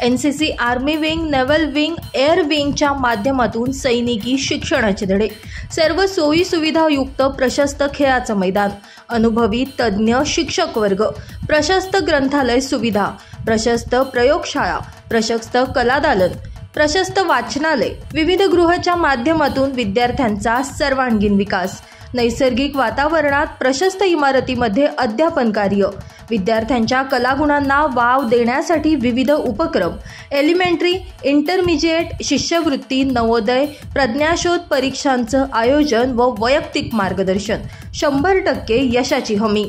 NCC army wing, naval wing, air विंगच्या माध्यमातून सैनिकी शिक्षणाचे धडे, सर्व सोयी सुविधायुक्त प्रशस्त खेळाचं मैदान, अनुभवी तज्ज्ञ शिक्षक वर्ग, प्रशस्त ग्रंथालय सुविधा, प्रशस्त प्रयोगशाळा, प्रशस्त कलादालन, प्रशस्त वाचनालय, विविध गृहाच्या माध्यमातून विद्यार्थ्यांचा सर्वांगीण विकास, नैसर्गिक वातावरणात प्रशस्त इमारतीमध्ये अध्यापन कार्य, विद्यार्थ्यांच्या कलागुणांना वाव देण्यासाठी विविध उपक्रम, एलिमेंटरी, इंटरमिजिएट, शिष्यवृत्ती, नवोदय, प्रज्ञाशोध परीक्षांचं आयोजन व वैयक्तिक मार्गदर्शन, 100% यशाची हमी।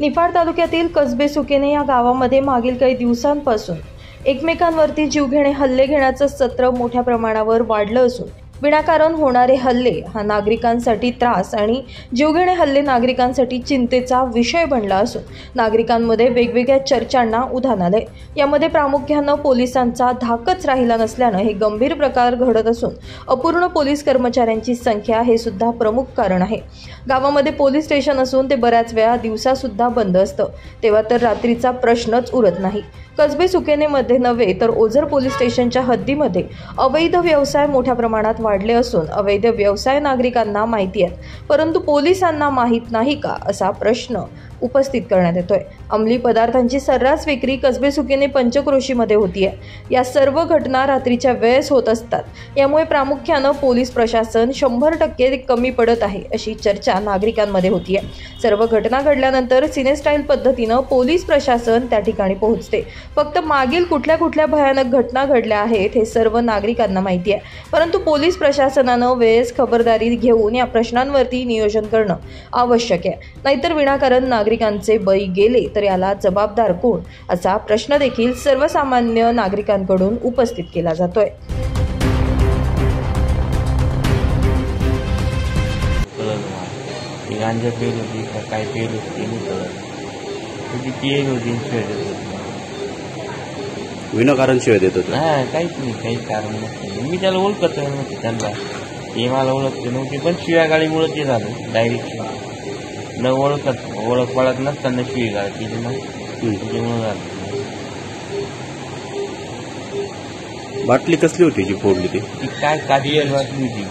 निफाड तालुक्यातील कसबे सुकेने या गावामध्ये मागील काही दिवसांपासून एकमेकांवरती जीवघेणे हल्ले घेण्याचं सत्र मोठ्या प्रमाणावर वाढलं असून विनाकारण होणारे हल्ले हा नागरिकांसाठी त्रास आणि जीवघेणे हल्ले नागरिकांसाठी चिंतेचा विषय बनला असून नागरिकांमध्ये वेगवेगळ्या चर्चांना उधाण आले। यामध्ये प्रामुख्यानं पोलिसांचा धाकच राहिला नसल्यानं हे गंभीर प्रकार घडत असून अपूर्ण पोलीस कर्मचाऱ्यांची संख्या हे सुद्धा प्रमुख कारण आहे। गावामध्ये पोलीस स्टेशन असून ते बऱ्याच वेळा दिवसासुद्धा बंद असतं, तेव्हा तर रात्रीचा प्रश्नच उरत नाही। कसबे सुकेनेमध्ये नव्हे तर ओझर पोलीस स्टेशनच्या हद्दीमध्ये अवैध व्यवसाय मोठ्या प्रमाणात वाढले असून अवैध व्यवसाय नागरिकांना माहिती आहेत, परंतु पोलिसांना माहीत नाही का असा प्रश्न उपस्थित करण्यात येतोय। अंमली पदार्थांची सर्रास विक्री कसबे सुकेने पंचक्रोशीमध्ये होतीये। या सर्व घटना रात्रीच्या वेळेस होत असतात, यामुळे प्रामुख्यानं पोलीस प्रशासन 100% कमी पडत आहे अशी चर्चा नागरिकांमध्ये होतीये। सर्व घटना घडल्यानंतर सिनेस्टाईल पद्धतीनं पोलीस प्रशासन त्या ठिकाणी पोहोचते। फक्त मागील कुठल्या भयानक घटना घडल्या आहेत हे सर्व नागरिकांना माहिती आहे, परंतु पोलीस प्रशासनानं वेळेस खबरदारी घेऊन या प्रश्नांवरती नियोजन करणं आवश्यक आहे, नाहीतर विनाकारण नागरिकांचे बळी गेले तर याला जबाबदार कोण असा प्रश्न देखील सर्वसामान्य नागरिकांकडून उपस्थित केला जातोय। गांजा पेल होती का काय पेल होती विनाकारण शिवाय देत होते? काहीच नाही, काही कारण नसतं। मी त्याला ओळखत नव्हते, त्यांना ते मला ओळखते नव्हते, पण शिव्या गाडीमुळे ते झालं। डायरेक्ट न ओळख पळत नसताना शिवी गाडी केली ना, त्याच्यामुळे झालं। बाटली कसली होती जी फोडली ती? काय काचीची बाटली होती,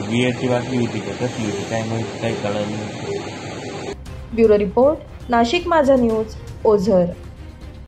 बिअरची बाटली होती का कसली होती काय माहिती, काही कळलं नाही। ब्युरो रिपोर्ट, नाशिक माझा न्यूज, ओझर।